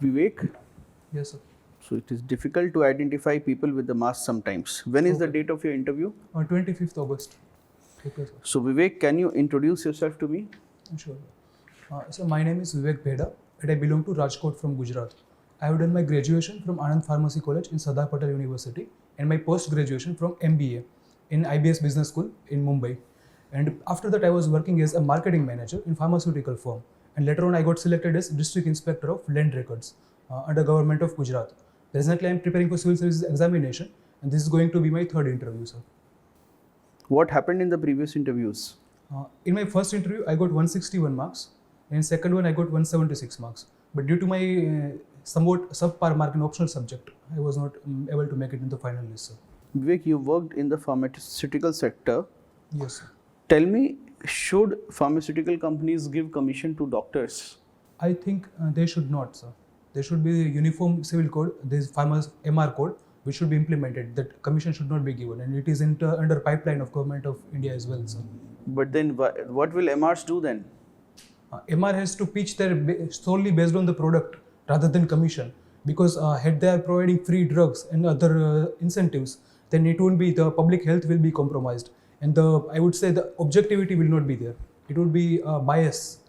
Vivek, Yes, sir. so it is difficult to identify people with the mask sometimes. When is the Okay. date of your interview? 25th August. Okay, sir. So Vivek, can you introduce yourself to me? Sure. So my name is Vivek Bheda and I belong to Rajkot from Gujarat. I have done my graduation from Anand Pharmacy College in Sardar Patel University and my post-graduation from MBA in IBS Business School in Mumbai. And after that I was working as a marketing manager in pharmaceutical firm. And later on I got selected as District Inspector of Land Records under Government of Gujarat. Presently I am preparing for civil services examination and this is going to be my third interview, sir. What happened in the previous interviews? In my first interview, I got 161 marks. In second one, I got 176 marks. But due to my somewhat subpar mark in optional subject, I was not able to make it in the final list, sir. Vivek, you worked in the pharmaceutical sector. Yes, sir. Tell me, should pharmaceutical companies give commission to doctors? I think they should not, sir. There should be a uniform civil code, this farmers MR code, which should be implemented. That commission should not be given, and it is under pipeline of government of India as well, sir. But then what will MRs do then? MR has to pitch solely based on the product rather than commission, because had they are providing free drugs and other incentives, then it won't be, the public health will be compromised, and I would say the objectivity will not be there. It would be bias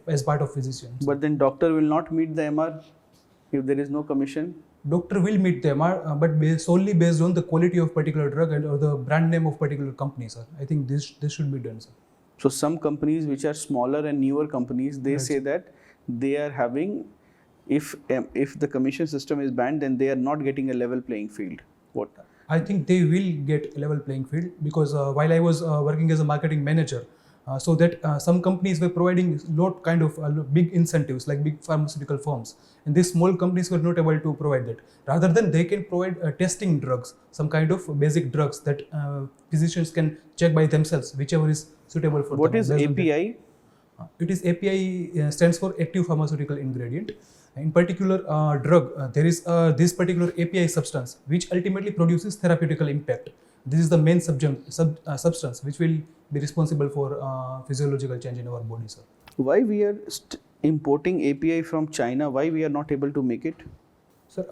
as part of physicians. But then doctor will not meet the MR if there is no commission. Doctor will meet the MR, but solely based on the quality of particular drug or the brand name of particular company, sir. I think this should be done, sir. So some companies which are smaller and newer companies, they Right. say that they are having, if the commission system is banned, then they are not getting a level playing field. What? I think they will get a level playing field, because while I was working as a marketing manager, so that some companies were providing lot kind of big incentives like big pharmaceutical firms, and these small companies were not able to provide that. Rather than they can provide testing drugs, some kind of basic drugs that physicians can check by themselves, whichever is suitable for What them. is Based on that. API? It is API stands for active pharmaceutical ingredient. In particular drug, there is this particular API substance which ultimately produces therapeutical impact. This is the main substance which will be responsible for physiological change in our body, sir. Why we are importing API from China? Why we are not able to make it? Sir,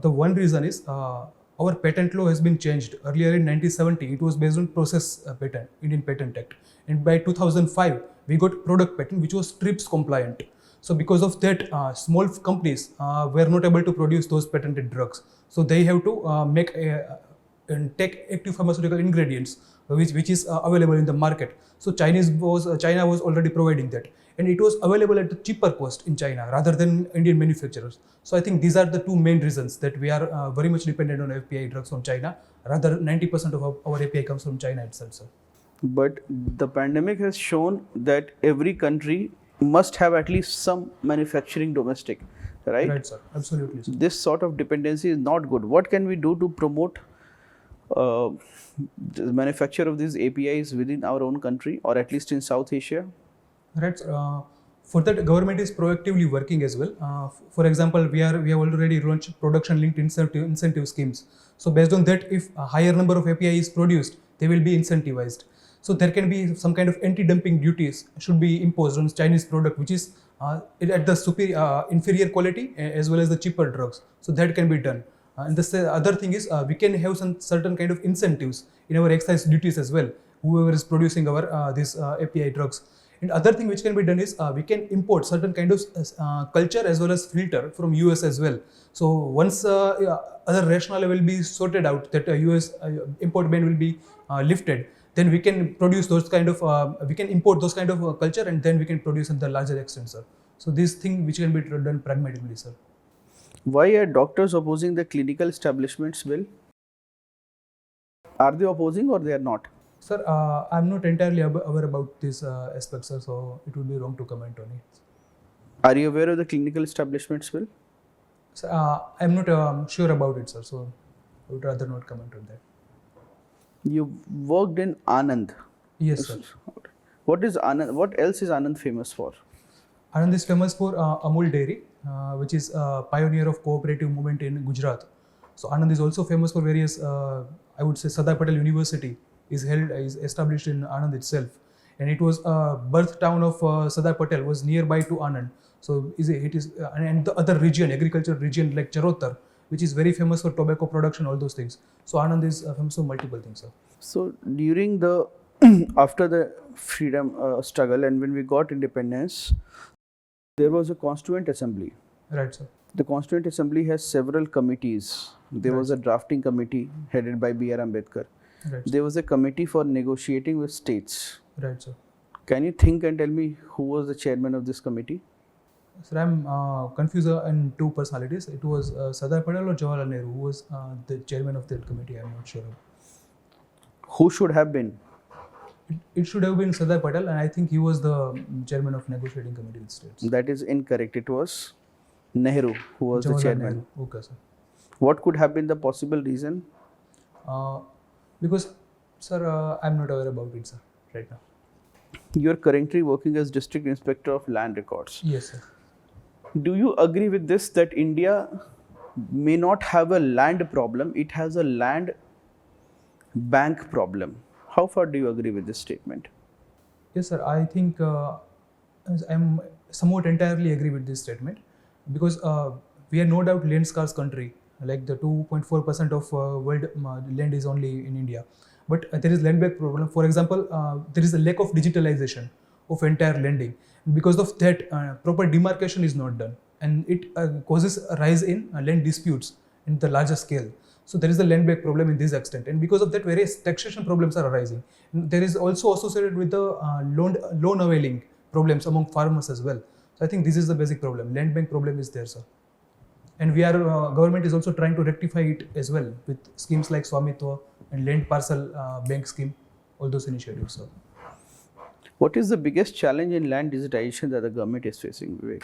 the one reason is our patent law has been changed. Earlier in 1970, it was based on process patent, Indian Patent Act. And by 2005, we got product patent, which was TRIPS compliant. So because of that, small companies were not able to produce those patented drugs. So they have to make and take active pharmaceutical ingredients, which is available in the market. So China was already providing that, and it was available at a cheaper cost in China rather than Indian manufacturers. So I think these are the two main reasons that we are very much dependent on API drugs from China. Rather, 90% of our API comes from China itself, sir. But the pandemic has shown that every country must have at least some manufacturing domestic, right? Right, sir. Absolutely, sir. This sort of dependency is not good. What can we do to promote the manufacture of these APIs within our own country, or at least in South Asia? Right. For that, government is proactively working as well. For example, we have already launched production-linked incentive schemes. So based on that, if a higher number of API is produced, they will be incentivized. So there can be some kind of anti-dumping duties should be imposed on Chinese product, which is at the inferior quality as well as the cheaper drugs. So that can be done. And the other thing is we can have some certain kind of incentives in our excise duties as well, whoever is producing our these API drugs. And other thing which can be done is we can import certain kind of culture as well as filter from US as well. So once other rationale will be sorted out that US import ban will be lifted, then we can produce those kind of we can import those kind of culture, and then we can produce in the larger extent, sir. So this thing which can be done pragmatically, sir. Why are doctors opposing the clinical establishments bill? Are they opposing or they are not? Sir, I'm not entirely aware about this aspect, sir, so it would be wrong to comment on it. Are you aware of the clinical establishments bill? Sir, I'm not sure about it, sir, so I would rather not comment on that. You worked in Anand. Yes, sir. What is Anand? What else is Anand famous for? Anand is famous for Amul Dairy, which is a pioneer of cooperative movement in Gujarat. So Anand is also famous for various, I would say, Sardar Patel University is established in Anand itself, and it was birth town of Sardar Patel was nearby to Anand. So it is and the other region, agriculture region like Charotar, which is very famous for tobacco production, all those things. So Anand is famous for multiple things, sir. So during the after the freedom struggle and when we got independence, there was a constituent assembly. Right, sir. The constituent assembly has several committees. There was a drafting committee headed by B.R. Ambedkar. Right, sir. There was a committee for negotiating with states. Right, sir. Can you think and tell me who was the chairman of this committee? Sir, I'm confused in two personalities. It was Sardar Patel or Jawaharlal Nehru who was the chairman of that committee. I'm not sure. Who should have been? It should have been Sardar Patel, and I think he was the chairman of negotiating committee with states. That is incorrect. It was Nehru who was the Jawaharlal chairman. Nehru. Okay, sir. What could have been the possible reason? Because, sir, I'm not aware about it, sir, right now. You are currently working as district inspector of land records. Yes, sir. Do you agree with this that India may not have a land problem, it has a land bank problem? How far do you agree with this statement? Yes, sir. I think I'm somewhat entirely agree with this statement because we are no doubt land scarce country. Like the 2.4% of world land is only in India, but there is land bank problem. For example, there is a lack of digitalization of entire lending. Because of that, proper demarcation is not done, and it causes a rise in land disputes in the larger scale. So there is a land bank problem in this extent, and because of that, various taxation problems are arising. And there is also associated with the loan availing problems among farmers as well. So I think this is the basic problem. Land bank problem is there, sir. And we are government is also trying to rectify it as well with schemes like Swamitwa and land parcel bank scheme, all those initiatives, sir. What is the biggest challenge in land digitization that the government is facing, Vivek?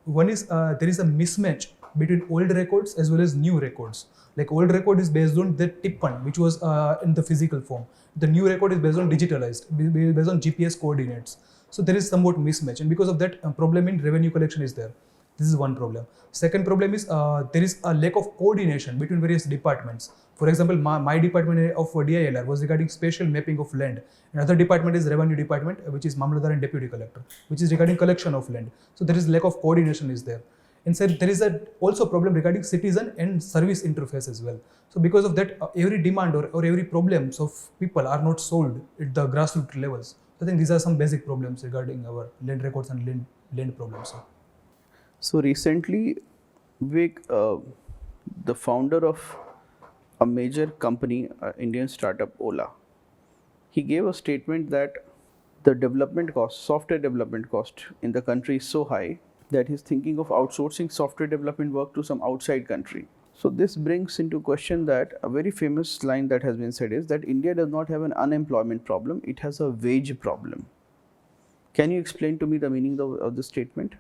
One is there is a mismatch between old records as well as new records. Like old record is based on the Tippan, which was in the physical form. The new record is based on digitalized, based on GPS coordinates. So there is somewhat mismatch, and because of that, problem in revenue collection is there. This is one problem. Second problem is there is a lack of coordination between various departments. For example, my department of DILR was regarding spatial mapping of land. Another department is revenue department, which is Mamlatdar and deputy collector, which is regarding collection of land. So there is lack of coordination is there. And so there is also problem regarding citizen and service interface as well. So because of that, every demand or every problems of people are not solved at the grassroots levels. So I think these are some basic problems regarding our land records and land problems. So recently, Vivek, the founder of a major company, Indian startup Ola, he gave a statement that the development cost, software development cost in the country is so high that he's thinking of outsourcing software development work to some outside country. So this brings into question that a very famous line that has been said is that India does not have an unemployment problem, it has a wage problem. Can you explain to me the meaning of this statement?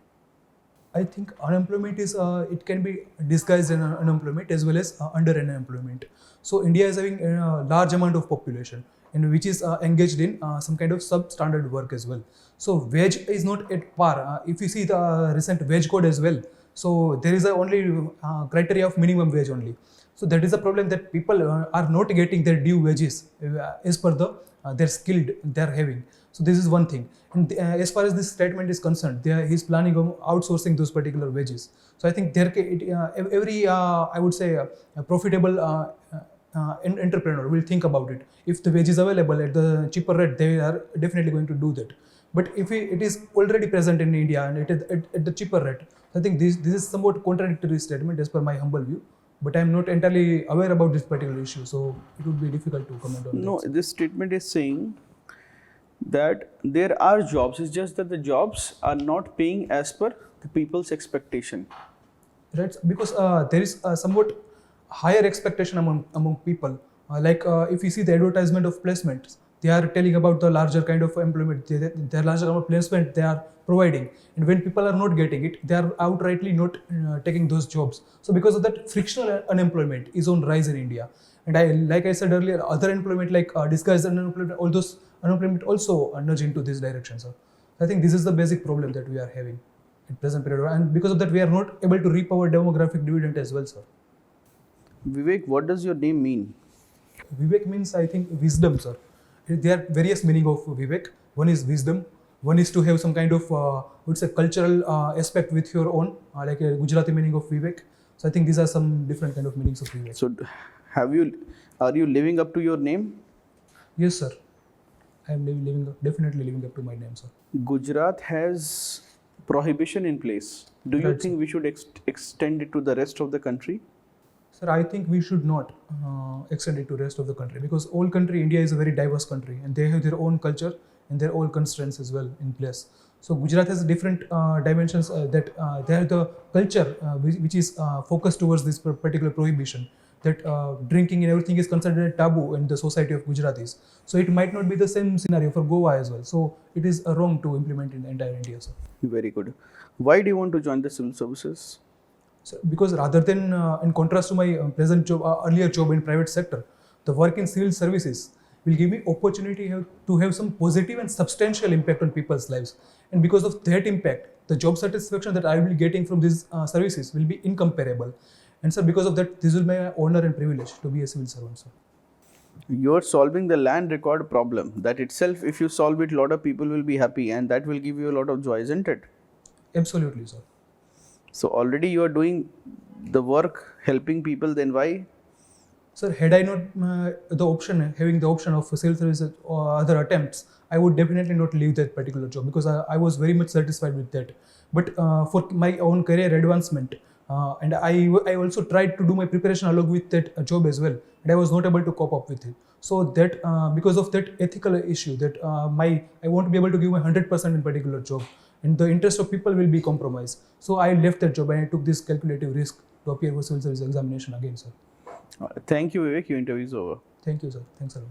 I think unemployment is it can be disguised as unemployment as well as under unemployment. So India is having a large amount of population and which is engaged in some kind of substandard work as well. So wage is not at par. If you see the recent wage code as well, so there is a only criteria of minimum wage only. So that is a problem that people are not getting their due wages as per the their skilled they are having. So this is one thing. And as far as this statement is concerned, he's planning on outsourcing those particular wages. So I think every I would say a profitable entrepreneur will think about it. If the wage is available at the cheaper rate, they are definitely going to do that. But if it is already present in India and it is at the cheaper rate, I think this is somewhat contradictory statement as per my humble view. But I am not entirely aware about this particular issue, so it would be difficult to comment on. No, this statement is saying that there are jobs, it's just that the jobs are not paying as per the people's expectation. Right, because there is somewhat higher expectation among people. If you see the advertisement of placements, they are telling about the larger kind of employment, their larger amount of placement they are providing. And when people are not getting it, they are outrightly not taking those jobs. So because of that, frictional unemployment is on rise in India. And like I said earlier, other employment like disguised unemployment, all those unemployment also nudge into this direction. So I think this is the basic problem that we are having in present period. And because of that, we are not able to reap our demographic dividend as well, sir. Vivek, what does your name mean? Vivek means, I think, wisdom, sir. There are various meaning of Vivek. One is wisdom, One is to have some kind of, would say, cultural aspect with your own, like a Gujarati meaning of Vivek. So I think these are some different kind of meanings of Vivek. So, are you living up to your name? Yes, sir. I am definitely living up to my name, sir. Gujarat has prohibition in place. Do you Right, think we should extend it to the rest of the country? Sir, I think we should not extend it to rest of the country, because all country, India is a very diverse country, and they have their own culture and their own constraints as well in place. So Gujarat has different dimensions that they have the culture which is focused towards this particular prohibition, that drinking and everything is considered a taboo in the society of Gujaratis. So it might not be the same scenario for Goa as well. So it is wrong to implement in the entire India, sir. Very good. Why do you want to join the civil services? So, because rather than, in contrast to my present job, earlier job in private sector, the work in civil services will give me opportunity to have some positive and substantial impact on people's lives. And because of that impact, the job satisfaction that I will be getting from these services will be incomparable. And so because of that, this will be my honor and privilege to be a civil servant, sir. You're solving the land record problem. That itself, if you solve it, a lot of people will be happy, and that will give you a lot of joy, isn't it? Absolutely, sir. So already you are doing the work helping people, then why? Sir, had I not having the option of civil services or other attempts, I would definitely not leave that particular job, because I was very much satisfied with that. But for my own career advancement, and I also tried to do my preparation along with that job as well, and I was not able to cope up with it. So that because of that ethical issue, that I won't be able to give my 100% in particular job, and the interest of people will be compromised. So I left that job and I took this calculative risk to appear for civil service examination again, sir. Thank you, Vivek. Your interview is over. Thank you, sir. Thanks a lot.